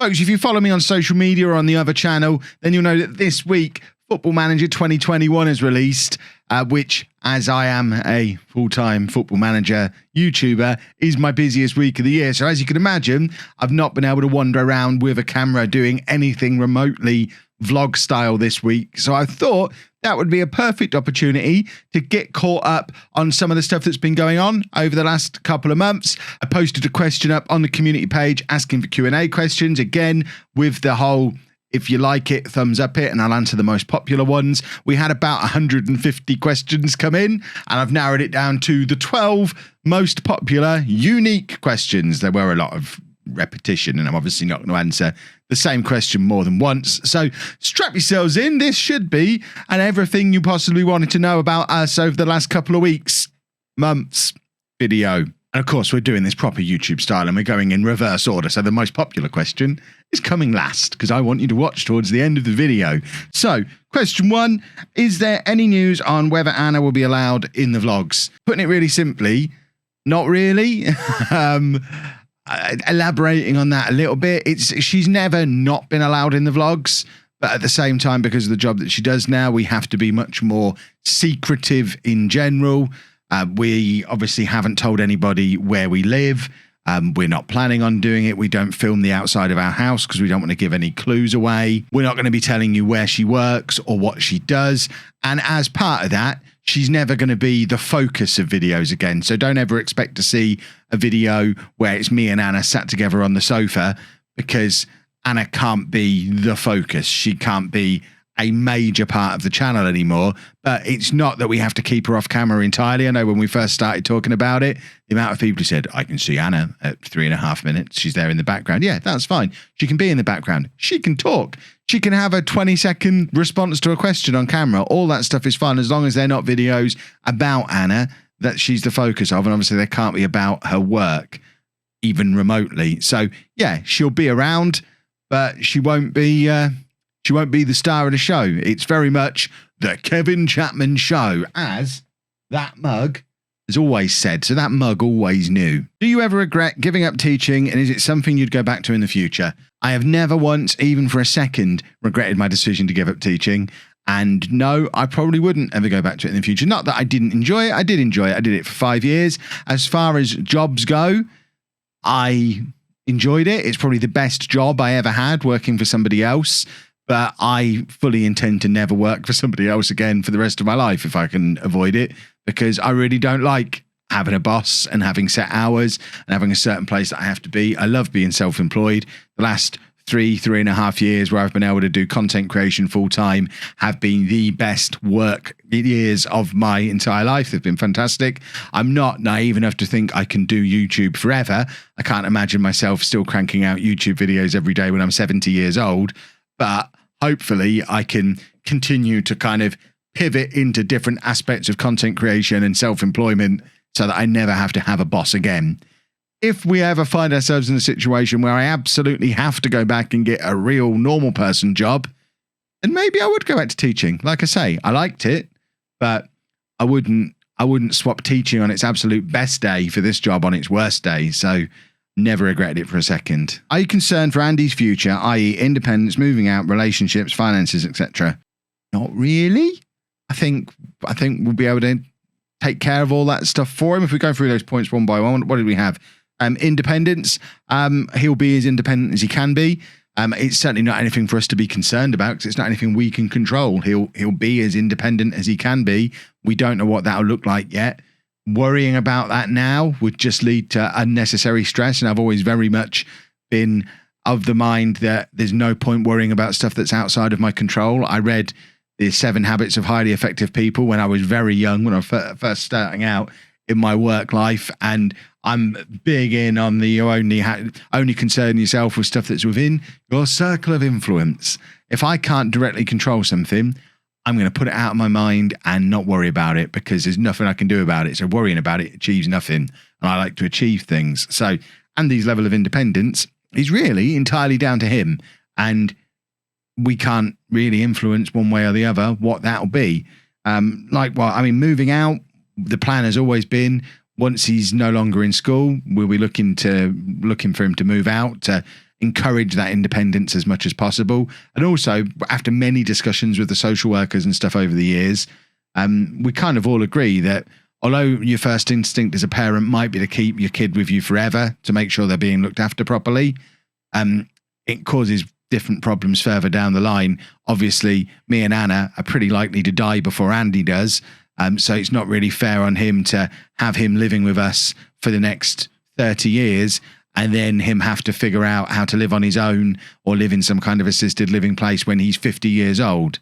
Folks, if you follow me on social media or on the other channel, then you'll know that this week Football Manager 2021 is released, which, as I am a full-time Football Manager YouTuber, is my busiest week of the year. So as you can imagine, I've not been able to wander around with a camera doing anything remotely vlog style this week. So I thought that would be a perfect opportunity to get caught up on some of the stuff that's been going on over the last couple of months. I posted a question up on the community page asking for Q&A questions, again, with the whole, if you like it, thumbs up it, and I'll answer the most popular ones. We had about 150 questions come in, and I've narrowed it down to the 12 most popular, unique questions. There were a lot of repetition, and I'm obviously not going to answer the same question more than once. So strap yourselves in. This should be an everything you possibly wanted to know about us over the last couple of weeks, months video. And of course, we're doing this proper YouTube style and we're going in reverse order. So the most popular question is coming last because I want you to watch towards the end of the video. So question 1, is there any news on whether Anna will be allowed in the vlogs? Putting it really simply, not really. Elaborating on that a little bit, she's never not been allowed in the vlogs, but at the same time, because of the job that she does now, we have to be much more secretive in general. We obviously haven't told anybody where we live. We're not planning on doing it. We don't film the outside of our house because we don't want to give any clues away. We're not going to be telling you where she works or what she does. And as part of that, she's never going to be the focus of videos again. So don't ever expect to see a video where it's me and Anna sat together on the sofa, because Anna can't be the focus. She can't be a major part of the channel anymore. But it's not that we have to keep her off camera entirely. I know when we first started talking about it, the amount of people who said, I can see Anna at 3.5 minutes. She's there in the background. Yeah, that's fine. She can be in the background. She can talk. She can have a 20-second response to a question on camera. All that stuff is fun as long as they're not videos about Anna that she's the focus of. And obviously they can't be about her work, even remotely. So yeah, she'll be around, but she won't be the star of the show. It's very much the Kevin Chapman show, as that mug has always said. So that mug always knew. Do you ever regret giving up teaching, and is it something you'd go back to in the future? I have never once, even for a second, regretted my decision to give up teaching. And no, I probably wouldn't ever go back to it in the future. Not that I didn't enjoy it. I did enjoy it. I did it for 5 years. As far as jobs go, I enjoyed it. It's probably the best job I ever had, working for somebody else. But I fully intend to never work for somebody else again for the rest of my life if I can avoid it, because I really don't like having a boss and having set hours and having a certain place that I have to be. I love being self-employed. The last 3.5 years where I've been able to do content creation full time have been the best work years of my entire life. They've been fantastic. I'm not naive enough to think I can do YouTube forever. I can't imagine myself still cranking out YouTube videos every day when I'm 70 years old, but hopefully I can continue to kind of pivot into different aspects of content creation and self-employment so that I never have to have a boss again. If we ever find ourselves in a situation where I absolutely have to go back and get a real normal person job, then maybe I would go back to teaching. Like I say, I liked it, but I wouldn't swap teaching on its absolute best day for this job on its worst day. So never regretted it for a second. Are you concerned for Andy's future, i.e. independence, moving out, relationships, finances, etc.? Not really. I think we'll be able to take care of all that stuff for him if we go through those points one by one. What did we have? Independence. He'll be as independent as he can be. It's certainly not anything for us to be concerned about because it's not anything we can control. He'll be as independent as he can be. We don't know what that'll look like yet. Worrying about that now would just lead to unnecessary stress. And I've always very much been of the mind that there's no point worrying about stuff that's outside of my control. I read the 7 Habits of Highly Effective People when I was very young, when I was first starting out in my work life. And I'm big in on the only concern yourself with stuff that's within your circle of influence. If I can't directly control something, I'm going to put it out of my mind and not worry about it because there's nothing I can do about it. So worrying about it achieves nothing. And I like to achieve things. So Andy's level of independence is really entirely down to him. And we can't really influence one way or the other what that'll be. Moving out, the plan has always been once he's no longer in school, we'll be looking for him to move out to encourage that independence as much as possible. And also, after many discussions with the social workers and stuff over the years, we kind of all agree that although your first instinct as a parent might be to keep your kid with you forever to make sure they're being looked after properly, it causes different problems further down the line. Obviously, me and Anna are pretty likely to die before Andy does. So it's not really fair on him to have him living with us for the next 30 years and then him have to figure out how to live on his own or live in some kind of assisted living place when he's 50 years old.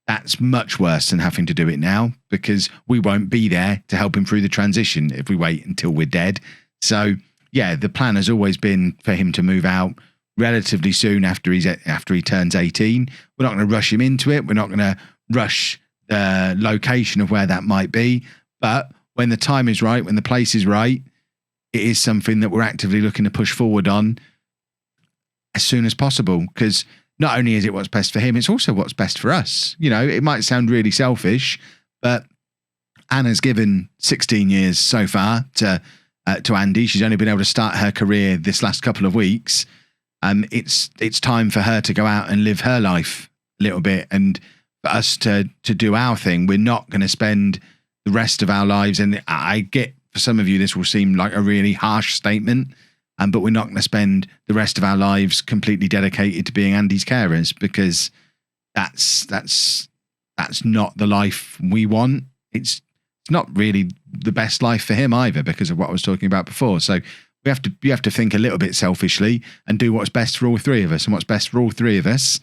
That's much worse than having to do it now, because we won't be there to help him through the transition if we wait until we're dead. So yeah, the plan has always been for him to move out relatively soon after he turns 18. We're not going to rush him into it. We're not going to rush the location of where that might be. But when the time is right, when the place is right, it is something that we're actively looking to push forward on as soon as possible, because not only is it what's best for him, it's also what's best for us. You know, it might sound really selfish, but Anna's given 16 years so far to Andy. She's only been able to start her career this last couple of weeks. It's time for her to go out and live her life a little bit, and for us to do our thing. We're not going to spend the rest of our lives, and I get for some of you this will seem like a really harsh statement, but we're not going to spend the rest of our lives completely dedicated to being Andy's carers, because that's not the life we want. It's not really the best life for him either, because of what I was talking about before. So you have to think a little bit selfishly and do what's best for all three of us. And what's best for all three of us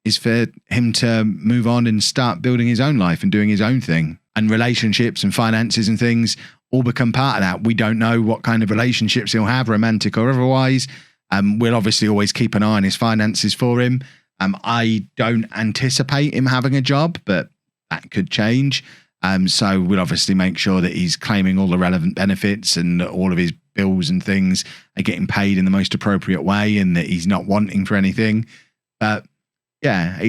is for him to move on and start building his own life and doing his own thing. And relationships and finances and things all become part of that. We don't know what kind of relationships he'll have, romantic or otherwise. We'll obviously always keep an eye on his finances for him. I don't anticipate him having a job, but that could change. So we'll obviously make sure that he's claiming all the relevant benefits and all of his bills and things are getting paid in the most appropriate way, and that he's not wanting for anything. But yeah,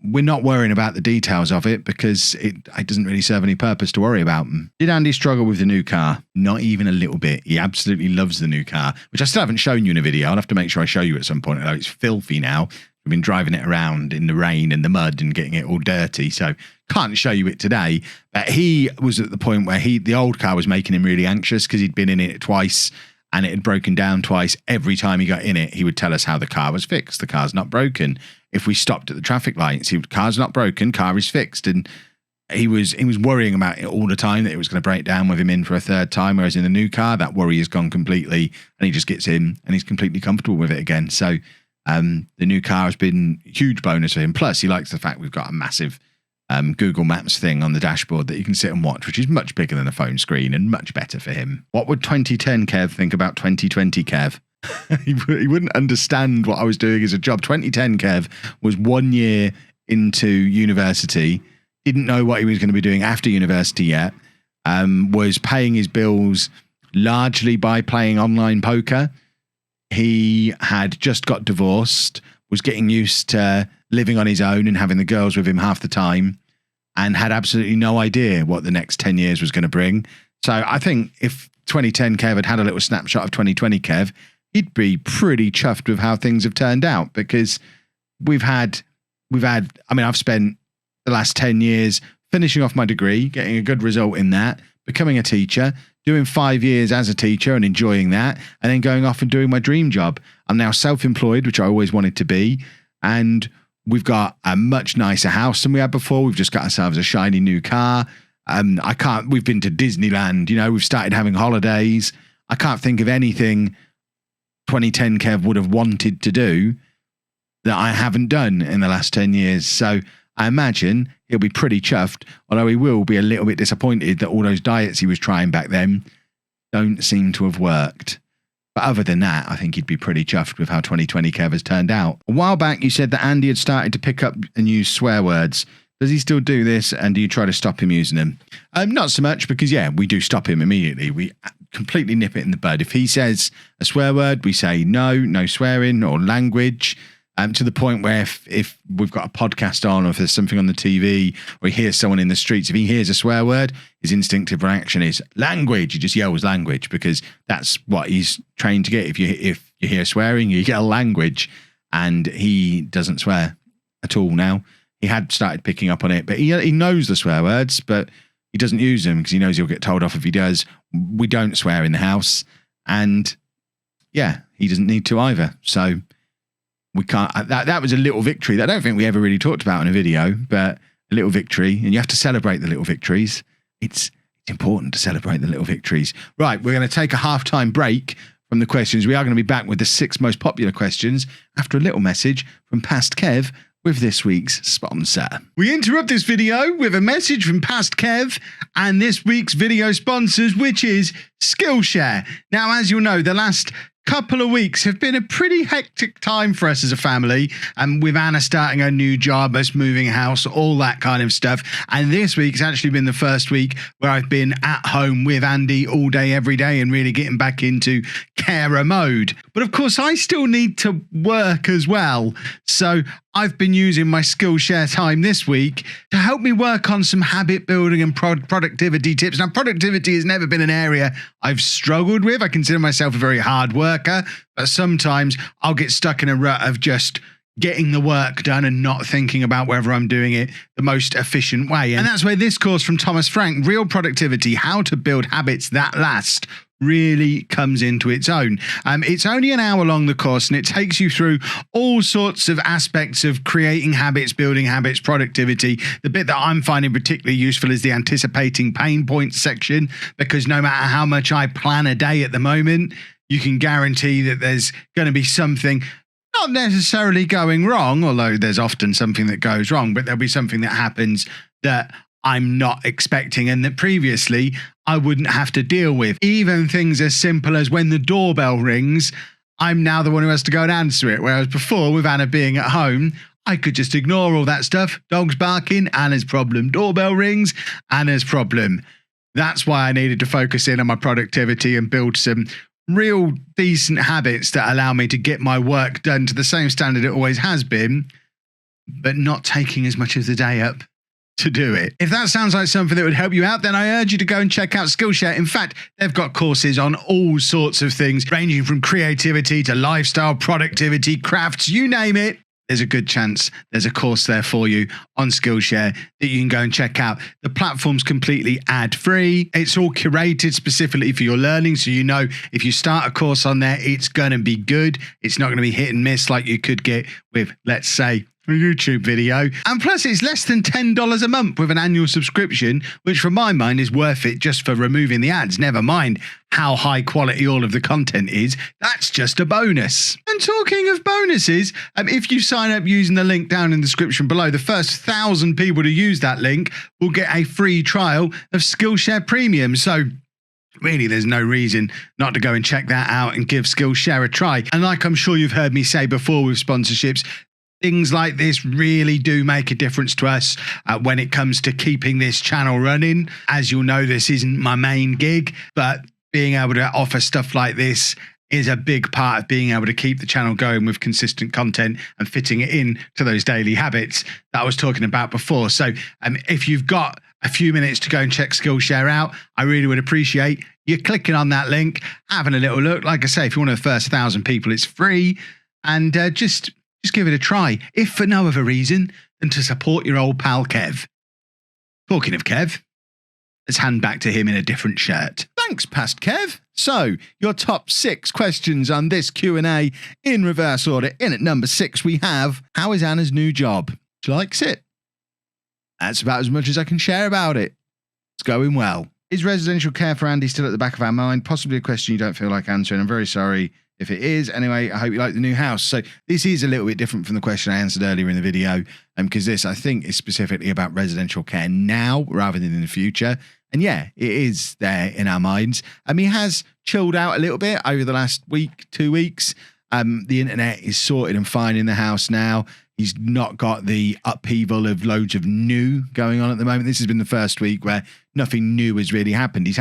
we're not worrying about the details of it, because it doesn't really serve any purpose to worry about them. Did Andy struggle with the new car? Not even a little bit. He absolutely loves the new car, which I still haven't shown you in a video. I'll have to make sure I show you at some point, although it's filthy now. We've been driving it around in the rain and the mud and getting it all dirty, so can't show you it today. But he was at the point where the old car was making him really anxious, because he'd been in it twice and it had broken down twice. Every time he got in it, he would tell us how the car was fixed. The car's not broken. If we stopped at the traffic lights, car's not broken, car is fixed. And he was worrying about it all the time, that it was going to break down with him in for a third time. Whereas in the new car, that worry has gone completely, and he just gets in and he's completely comfortable with it again. So the new car has been a huge bonus for him. Plus, he likes the fact we've got a massive Google Maps thing on the dashboard that you can sit and watch, which is much bigger than a phone screen and much better for him. What would 2010 Kev think about 2020 Kev? He wouldn't understand what I was doing as a job. 2010 Kev was 1 year into university, didn't know what he was going to be doing after university yet, was paying his bills largely by playing online poker. He had just got divorced, was getting used to living on his own and having the girls with him half the time, and had absolutely no idea what the next 10 years was going to bring. So I think if 2010 Kev had a little snapshot of 2020 Kev, he'd be pretty chuffed with how things have turned out, because I've spent the last 10 years finishing off my degree, getting a good result in that, becoming a teacher, doing 5 years as a teacher and enjoying that, and then going off and doing my dream job. I'm now self-employed, which I always wanted to be, and we've got a much nicer house than we had before. We've just got ourselves a shiny new car. We've been to Disneyland, we've started having holidays. I can't think of anything 2010 Kev would have wanted to do that I haven't done in the last 10 years. So I imagine he'll be pretty chuffed, although he will be a little bit disappointed that all those diets he was trying back then don't seem to have worked. But other than that, I think he'd be pretty chuffed with how 2020 Kev has turned out. A while back, you said that Andy had started to pick up and use swear words. Does he still do this, and do you try to stop him using them? Not so much, because, we do stop him immediately. We completely nip it in the bud. If he says a swear word, we say no swearing or language, to the point where if we've got a podcast on, or if there's something on the TV, or he hears someone in the streets, if he hears a swear word, his instinctive reaction is language. He just yells language, because that's what he's trained to get. If you hear swearing, you get a language, and he doesn't swear at all now. He had started picking up on it, but he knows the swear words, but he doesn't use them because he knows he'll get told off if he does. We don't swear in the house, and yeah, he doesn't need to either. So we can't. That was a little victory that I don't think we ever really talked about in a video, but a little victory, and you have to celebrate the little victories. It's important to celebrate the little victories. Right, we're going to take a halftime break from the questions. We are going to be back with the 6 most popular questions after a little message from Past Kev with this week's sponsor. We interrupt this video with a message from Past Kev and this week's video sponsors, which is Skillshare. Now, as you'll know, the last couple of weeks have been a pretty hectic time for us as a family, and with Anna starting her new job, us moving house, all that kind of stuff. And this week's actually been the first week where I've been at home with Andy all day, every day, and really getting back into carer mode. But of course, I still need to work as well. So I've been using my Skillshare time this week to help me work on some habit building and productivity tips. Now, productivity has never been an area I've struggled with. I consider myself a very hard worker, but sometimes I'll get stuck in a rut of just getting the work done and not thinking about whether I'm doing it the most efficient way. And that's where this course from Thomas Frank, Real Productivity, How to Build Habits That Last, really comes into its own. It's only an hour long, the course, and it takes you through all sorts of aspects of creating habits, building habits, productivity. The bit that I'm finding particularly useful is the anticipating pain points section, because no matter how much I plan a day at the moment, you can guarantee that there's going to be something not necessarily going wrong, although there's often something that goes wrong, but there'll be something that happens that I'm not expecting and that previously I wouldn't have to deal with. Even things as simple as when the doorbell rings, I'm now the one who has to go and answer it. Whereas before, with Anna being at home, I could just ignore all that stuff. Dogs barking, Anna's problem. Doorbell rings, Anna's problem. That's why I needed to focus in on my productivity and build some real decent habits that allow me to get my work done to the same standard it always has been, but not taking as much of the day up to do it. If that sounds like something that would help you out, then I urge you to go and check out Skillshare. In fact, they've got courses on all sorts of things, ranging from creativity to lifestyle, productivity, crafts, you name it. There's a good chance there's a course there for you on Skillshare that you can go and check out. The platform's completely ad-free. It's all curated specifically for your learning, so you know if you start a course on there, it's going to be good. It's not going to be hit and miss like you could get with, let's say, a YouTube video. And plus, it's less than $10 a month with an annual subscription, which from my mind is worth it just for removing the ads. Never mind how high quality all of the content is. That's just a bonus. And talking of bonuses, if you sign up using the link down in the description below, the first 1,000 people to use that link will get a free trial of Skillshare Premium. So really, there's no reason not to go and check that out and give Skillshare a try. And like I'm sure you've heard me say before with sponsorships, things like this really do make a difference to us when it comes to keeping this channel running. As you'll know, this isn't my main gig, but being able to offer stuff like this is a big part of being able to keep the channel going with consistent content and fitting it in to those daily habits that I was talking about before. So if you've got a few minutes to go and check Skillshare out, I really would appreciate you clicking on that link, having a little look. Like I say, if you're one of the first 1,000 people, it's free, and just give it a try, if for no other reason than to support your old pal Kev. Talking of Kev, let's hand back to him in a different shirt. Thanks, Past Kev. So, your top 6 questions on this Q&A in reverse order. In at number 6, we have, how is Anna's new job? She likes it. That's about as much as I can share about it. It's going well. Is residential care for Andy still at the back of our mind? Possibly a question you don't feel like answering. I'm very sorry if it is. Anyway, I hope you like the new house. So this is a little bit different from the question I answered earlier in the video, because this, I think, is specifically about residential care now rather than in the future. And yeah, it is there in our minds. He has chilled out a little bit over the last week, 2 weeks. The internet is sorted and fine in the house now. He's not got the upheaval of loads of new going on at the moment. This has been the first week where nothing new has really happened. He's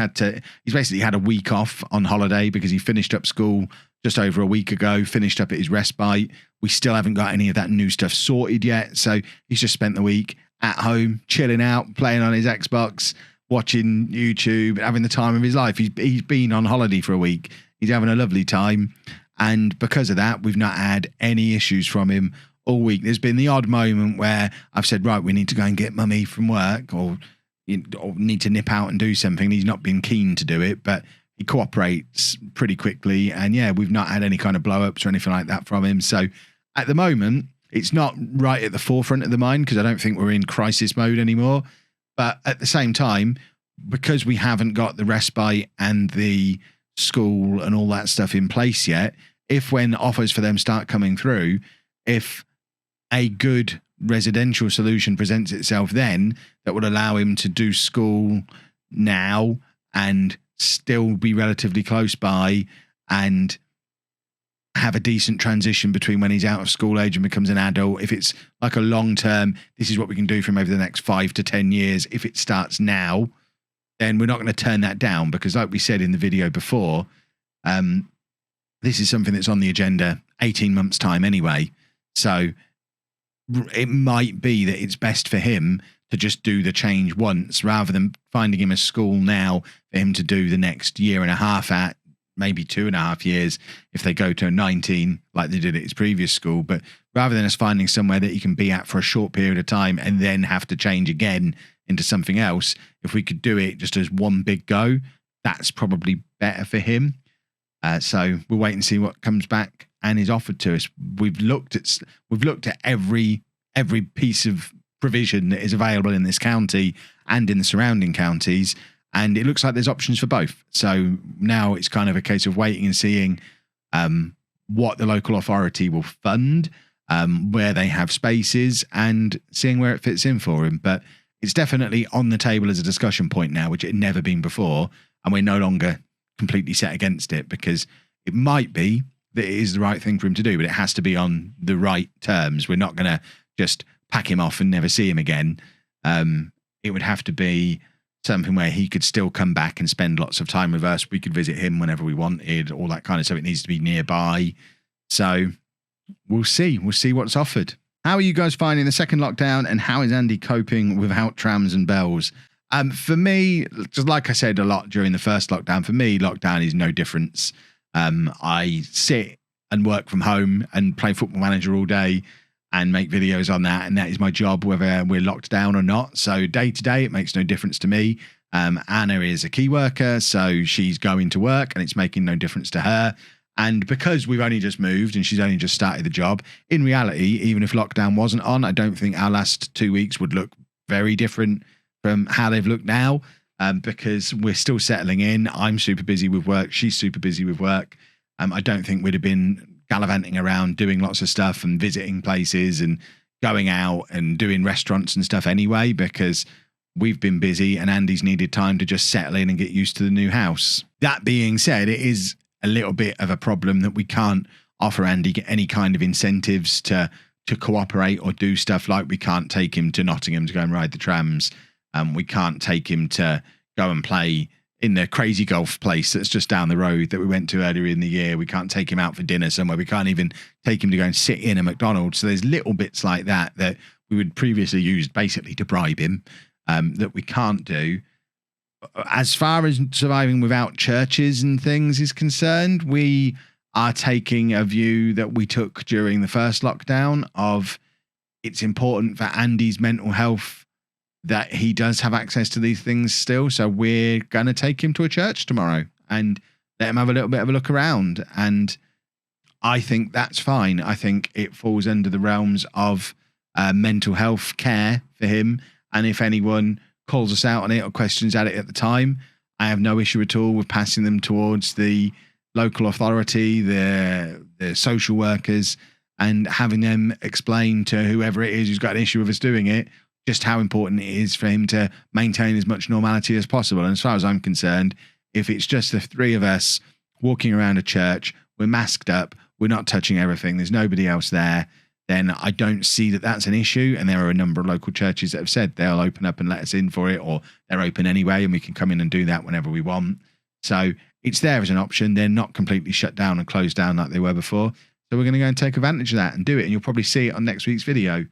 basically had a week off on holiday because he finished up school just over a week ago, finished up at his respite. We still haven't got any of that new stuff sorted yet. So he's just spent the week at home, chilling out, playing on his Xbox, watching YouTube, having the time of his life. He's been on holiday for a week. He's having a lovely time. And because of that, we've not had any issues from him all week. There's been the odd moment where I've said, right, we need to go and get mummy from work, or need to nip out and do something. He's not been keen to do it, but he cooperates pretty quickly. And yeah, we've not had any kind of blow-ups or anything like that from him. So at the moment, it's not right at the forefront of the mind because I don't think we're in crisis mode anymore. But at the same time, because we haven't got the respite and the school and all that stuff in place yet, if when offers for them start coming through, if a good residential solution presents itself then that would allow him to do school now and still be relatively close by and have a decent transition between when he's out of school age and becomes an adult. If it's like a long term, this is what we can do for him over the next 5 to 10 years. If it starts now, then we're not going to turn that down, because like we said in the video before, this is something that's on the agenda 18 months time anyway. So it might be that it's best for him to just do the change once rather than finding him a school now for him to do the next year and a half at, maybe 2.5 years if they go to 19 like they did at his previous school. But rather than us finding somewhere that he can be at for a short period of time and then have to change again into something else, if we could do it just as one big go, that's probably better for him. So we'll wait and see what comes back and is offered to us. We've looked at every piece of provision that is available in this county and in the surrounding counties, and it looks like there's options for both. So now it's kind of a case of waiting and seeing what the local authority will fund, where they have spaces, and seeing where it fits in for him. But it's definitely on the table as a discussion point now, which it had never been before, and we're no longer completely set against it, because it might be that it is the right thing for him to do, but it has to be on the right terms. We're not going to just pack him off and never see him again. It would have to be something where he could still come back and spend lots of time with us. We could visit him whenever we wanted, all that kind of stuff. It needs to be nearby. So we'll see. We'll see what's offered. How are you guys finding the second lockdown, and how is Andy coping without trams and bells? For me, just like I said a lot during the first lockdown, for me, lockdown is no difference. I sit and work from home and play Football Manager all day and make videos on that, and that is my job, whether we're locked down or not. So day to day, it makes no difference to me. Anna is a key worker, so she's going to work and it's making no difference to her. And because we've only just moved and she's only just started the job, in reality, even if lockdown wasn't on, I don't think our last 2 weeks would look very different from how they've looked now, because we're still settling in. I'm super busy with work. She's super busy with work. I don't think we'd have been gallivanting around doing lots of stuff and visiting places and going out and doing restaurants and stuff anyway, because we've been busy and Andy's needed time to just settle in and get used to the new house. That being said, it is a little bit of a problem that we can't offer Andy any kind of incentives to cooperate or do stuff. Like, we can't take him to Nottingham to go and ride the trams. We can't take him to go and play in the crazy golf place that's just down the road that we went to earlier in the year. We can't take him out for dinner somewhere. We can't even take him to go and sit in a McDonald's. So there's little bits like that we would previously use basically to bribe him, that we can't do. As far as surviving without churches and things is concerned, we are taking a view that we took during the first lockdown of it's important for Andy's mental health that he does have access to these things still. So we're going to take him to a church tomorrow and let him have a little bit of a look around. And I think that's fine. I think it falls under the realms of mental health care for him. And if anyone calls us out on it or questions at it at the time, I have no issue at all with passing them towards the local authority, the social workers, and having them explain to whoever it is who's got an issue with us doing it, just how important it is for him to maintain as much normality as possible. And as far as I'm concerned, if it's just the three of us walking around a church, we're masked up, we're not touching everything, there's nobody else there, then I don't see that that's an issue. And there are a number of local churches that have said they'll open up and let us in for it, or they're open anyway and we can come in and do that whenever we want. So it's there as an option. They're not completely shut down and closed down like they were before. So we're going to go and take advantage of that and do it. And you'll probably see it on next week's video,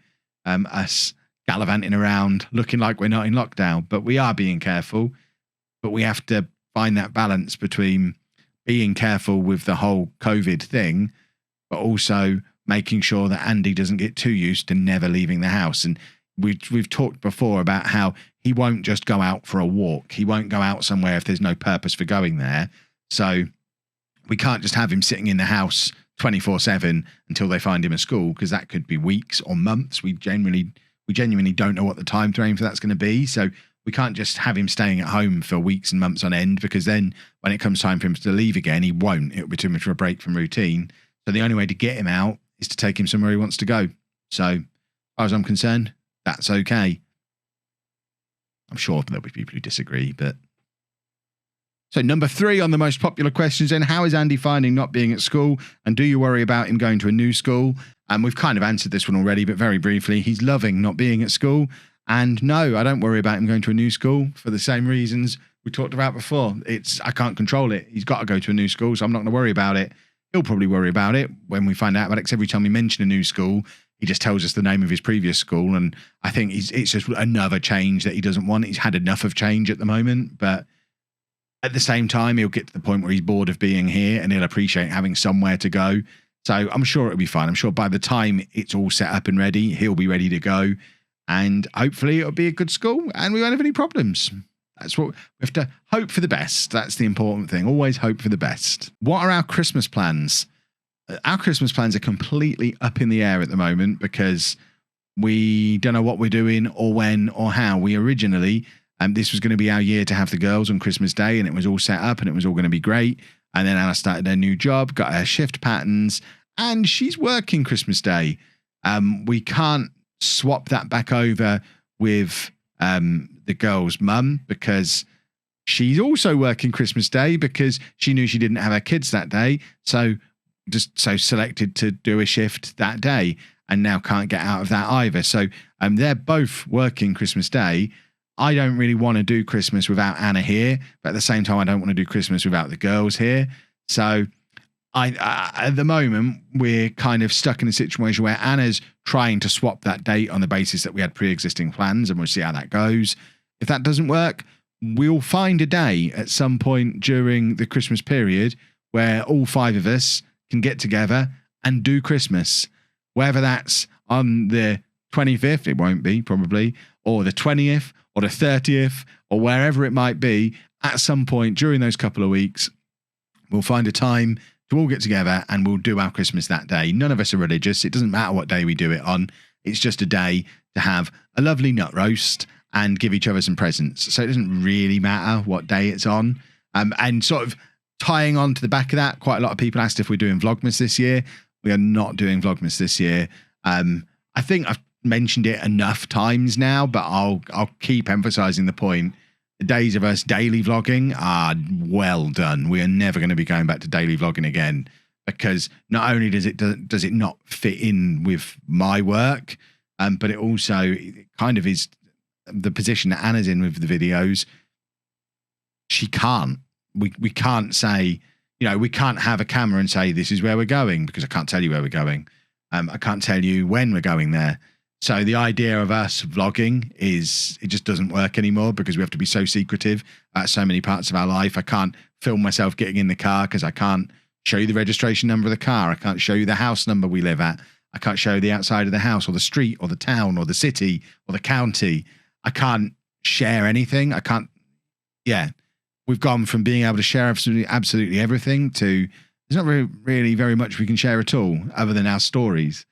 us gallivanting around looking like we're not in lockdown, but we are being careful. But we have to find that balance between being careful with the whole COVID thing, but also making sure that Andy doesn't get too used to never leaving the house. And we've talked before about how he won't just go out for a walk. He won't go out somewhere if there's no purpose for going there. So we can't just have him sitting in the house 24/7 until they find him a school, because that could be weeks or months. We genuinely don't know what the time frame for that's going to be. So we can't just have him staying at home for weeks and months on end, because then when it comes time for him to leave again, he won't. It'll be too much of a break from routine. So the only way to get him out is to take him somewhere he wants to go. So as far as I'm concerned, that's okay. I'm sure there'll be people who disagree, but... So number 3 on the most popular questions then, how is Andy finding not being at school, and do you worry about him going to a new school? And we've kind of answered this one already, but very briefly, he's loving not being at school. And no, I don't worry about him going to a new school for the same reasons we talked about before. I can't control it. He's got to go to a new school, so I'm not going to worry about it. He'll probably worry about it when we find out about it, because every time we mention a new school, he just tells us the name of his previous school. And I think it's just another change that he doesn't want. He's had enough of change at the moment, but at the same time, he'll get to the point where he's bored of being here and he'll appreciate having somewhere to go. So I'm sure it'll be fine. I'm sure by the time it's all set up and ready, he'll be ready to go. And hopefully it'll be a good school and we won't have any problems. That's what we have to hope for the best. That's the important thing. Always hope for the best. What are our Christmas plans? Our Christmas plans are completely up in the air at the moment because we don't know what we're doing or when or how. We originally... this was going to be our year to have the girls on Christmas Day, and it was all set up and it was all going to be great. And then Anna started her new job, got her shift patterns, and she's working Christmas Day. We can't swap that back over with the girl's mum, because she's also working Christmas Day because she knew she didn't have her kids that day. So selected to do a shift that day and now can't get out of that either. So they're both working Christmas Day. I don't really want to do Christmas without Anna here, but at the same time, I don't want to do Christmas without the girls here. So at the moment, we're kind of stuck in a situation where Anna's trying to swap that date on the basis that we had pre-existing plans, and we'll see how that goes. If that doesn't work, we'll find a day at some point during the Christmas period where all 5 of us can get together and do Christmas. Whether that's on the 25th, it won't be probably, or the 20th, or the 30th, or wherever it might be, at some point during those couple of weeks, we'll find a time to all get together and we'll do our Christmas that day. None of us are religious. It doesn't matter what day we do it on. It's just a day to have a lovely nut roast and give each other some presents. So it doesn't really matter what day it's on. And sort of tying on to the back of that, quite a lot of people asked if we're doing Vlogmas this year. We are not doing Vlogmas this year. I think I've mentioned it enough times now, but I'll keep emphasizing the point. The days of us daily vlogging are well done. We are never going to be going back to daily vlogging again, because not only does it not fit in with my work, but it also kind of is the position that Anna's in with the videos. She can't. We can't say, we can't have a camera and say this is where we're going, because I can't tell you where we're going. I can't tell you when we're going there. So the idea of us vlogging it just doesn't work anymore, because we have to be so secretive at so many parts of our life. I can't film myself getting in the car because I can't show you the registration number of the car. I can't show you the house number we live at. I can't show you the outside of the house or the street or the town or the city or the county. I can't share anything. We've gone from being able to share absolutely everything to there's not really very much we can share at all other than our stories.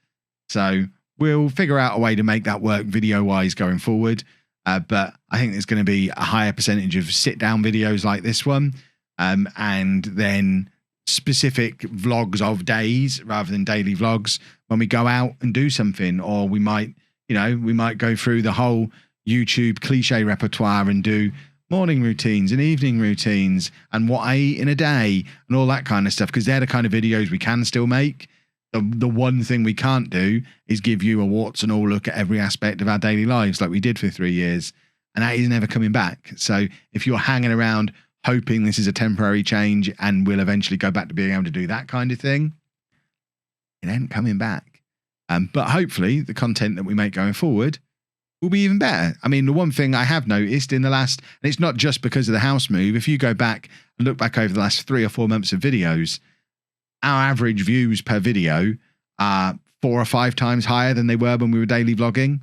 So we'll figure out a way to make that work video-wise going forward. But I think there's going to be a higher percentage of sit-down videos like this one, and then specific vlogs of days rather than daily vlogs when we go out and do something. Or we might go through the whole YouTube cliche repertoire and do morning routines and evening routines and what I eat in a day and all that kind of stuff, because they're the kind of videos we can still make. The one thing we can't do is give you a warts and all look at every aspect of our daily lives like we did for 3 years, and that is never coming back. So if you're hanging around hoping this is a temporary change and we'll eventually go back to being able to do that kind of thing, it ain't coming back. But hopefully the content that we make going forward will be even better. I mean, the one thing I have noticed in the last, and it's not just because of the house move, if you go back and look back over the last 3 or 4 months of videos, our average views per video are 4 or 5 times higher than they were when we were daily vlogging.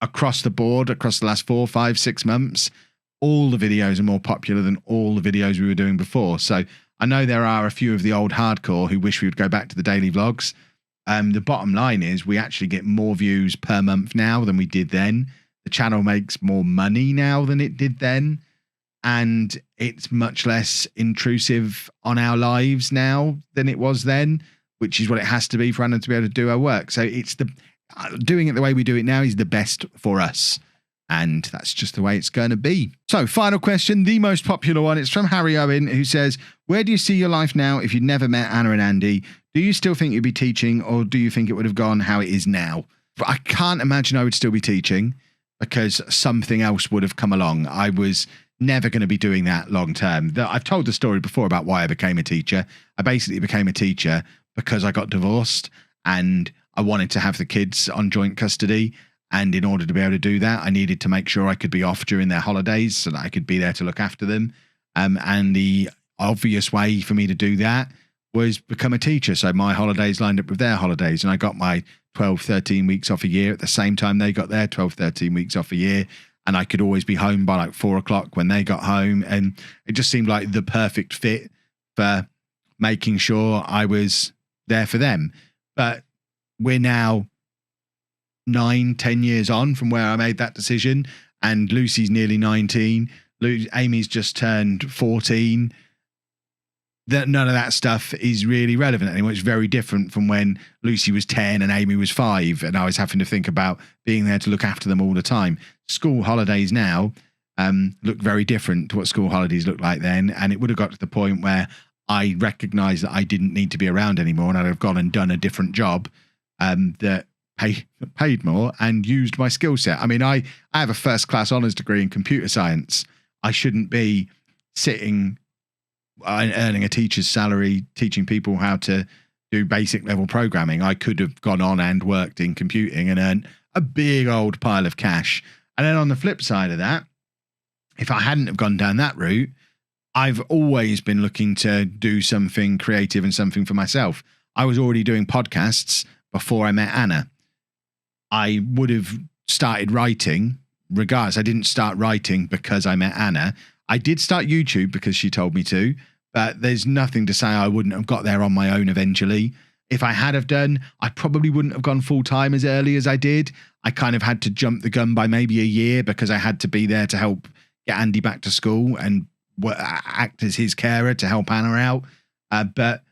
Across the board, across the last 4, 5, 6 months, all the videos are more popular than all the videos we were doing before. So I know there are a few of the old hardcore who wish we would go back to the daily vlogs. The bottom line is we actually get more views per month now than we did then. The channel makes more money now than it did then. And it's much less intrusive on our lives now than it was then, which is what it has to be for Anna to be able to do her work. So it's doing it the way we do it now is the best for us. And that's just the way it's going to be. So final question, the most popular one. It's from Harry Owen, who says, where do you see your life now if you'd never met Anna and Andy? Do you still think you'd be teaching, or do you think it would have gone how it is now? But I can't imagine I would still be teaching because something else would have come along. I was never going to be doing that long term. I've told the story before about why I became a teacher. I basically became a teacher because I got divorced and I wanted to have the kids on joint custody. And in order to be able to do that, I needed to make sure I could be off during their holidays so that I could be there to look after them. And the obvious way for me to do that was become a teacher. So my holidays lined up with their holidays, and I got my 12, 13 weeks off a year at the same time they got their 12, 13 weeks off a year. And I could always be home by like 4 o'clock when they got home. And it just seemed like the perfect fit for making sure I was there for them. But we're now 9, 10 years on from where I made that decision, and Lucy's nearly 19. Amy's just turned 14. None of that stuff is really relevant anymore. It's very different from when Lucy was 10 and Amy was 5, and I was having to think about being there to look after them all the time. School holidays now look very different to what school holidays looked like then, and it would have got to the point where I recognised that I didn't need to be around anymore, and I'd have gone and done a different job that paid more and used my skill set. I mean, I have a first-class honours degree in computer science. I shouldn't be sitting and earning a teacher's salary teaching people how to do basic level programming. I could have gone on and worked in computing and earned a big old pile of cash. And then on the flip side of that, if I hadn't have gone down that route, I've always been looking to do something creative and something for myself. I was already doing podcasts before I met Anna. I would have started writing regardless. I didn't start writing because I met Anna. I did start YouTube because she told me to, but there's nothing to say I wouldn't have got there on my own eventually. If I had have done, I probably wouldn't have gone full time as early as I did. I kind of had to jump the gun by maybe a year because I had to be there to help get Andy back to school and act as his carer to help Anna out. But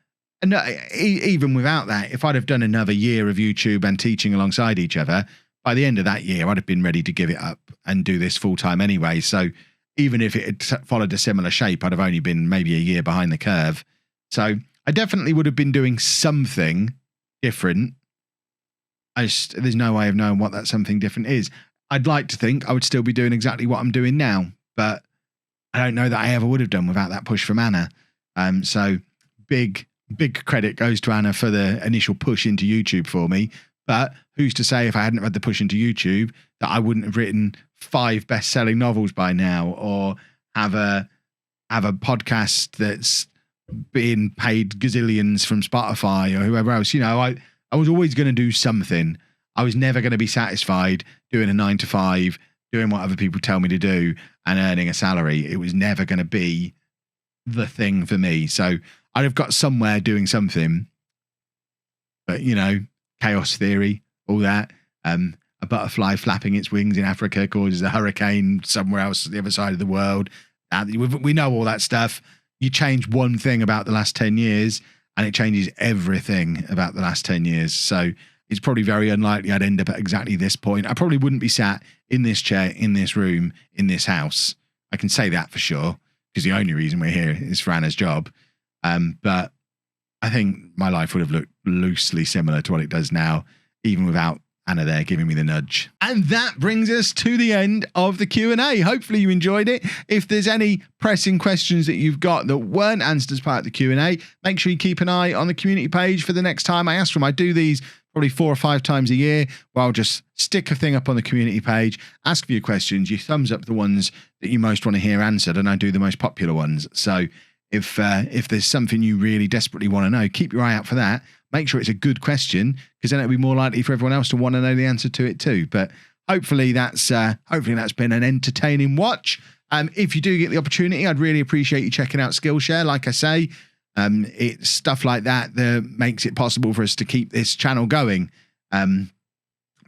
even without that, if I'd have done another year of YouTube and teaching alongside each other, by the end of that year, I'd have been ready to give it up and do this full time anyway. So even if it had followed a similar shape, I'd have only been maybe a year behind the curve. So I definitely would have been doing something different. There's no way of knowing what that something different is. I'd like to think I would still be doing exactly what I'm doing now, but I don't know that I ever would have done without that push from Anna. So big credit goes to Anna for the initial push into YouTube for me. But who's to say if I hadn't had the push into YouTube that I wouldn't have written 5 best-selling novels by now, or have a podcast that's being paid gazillions from Spotify or whoever else. You know, I was always going to do something. I was never going to be satisfied doing a 9 to 5, doing what other people tell me to do and earning a salary. It was never going to be the thing for me. So I'd have got somewhere doing something, but you know, chaos theory, all that. A butterfly flapping its wings in Africa causes a hurricane somewhere else at the other side of the world. We know all that stuff. You change one thing about the last 10 years and it changes everything about the last 10 years. So it's probably very unlikely I'd end up at exactly this point. I probably wouldn't be sat in this chair, in this room, in this house. I can say that for sure, because the only reason we're here is for Anna's job. But I think my life would have looked loosely similar to what it does now, even without Anna there giving me the nudge. And that brings us to the end of the Q&A. Hopefully you enjoyed it. If there's any pressing questions that you've got that weren't answered as part of the Q&A, make sure you keep an eye on the community page for the next time I ask them. I do these probably 4 or 5 times a year, where I'll just stick a thing up on the community page, ask for your questions, you thumbs up the ones that you most want to hear answered, and I do the most popular ones. So if there's something you really desperately want to know, keep your eye out for that. Make sure it's a good question, because then it'll be more likely for everyone else to want to know the answer to it too. But hopefully that's been an entertaining watch. If you do get the opportunity, I'd really appreciate you checking out Skillshare. Like I say, it's stuff like that makes it possible for us to keep this channel going.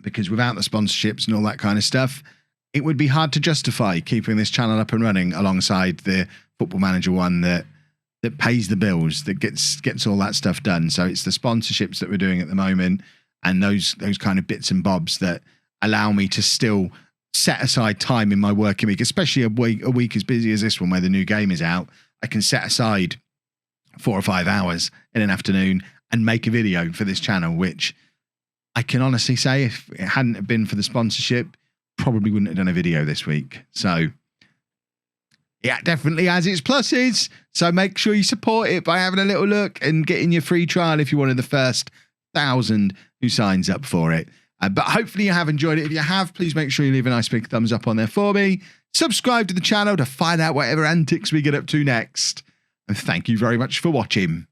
Because without the sponsorships and all that kind of stuff, it would be hard to justify keeping this channel up and running alongside the Football Manager one that pays the bills, that gets all that stuff done. So it's the sponsorships that we're doing at the moment, and those kind of bits and bobs that allow me to still set aside time in my working week, especially a week as busy as this one where the new game is out. I can set aside 4 or 5 hours in an afternoon and make a video for this channel, which I can honestly say, if it hadn't been for the sponsorship, probably wouldn't have done a video this week. So yeah, definitely has its pluses. So make sure you support it by having a little look and getting your free trial if you're one of the first 1,000 who signs up for it. But hopefully you have enjoyed it. If you have, please make sure you leave a nice big thumbs up on there for me. Subscribe to the channel to find out whatever antics we get up to next. And thank you very much for watching.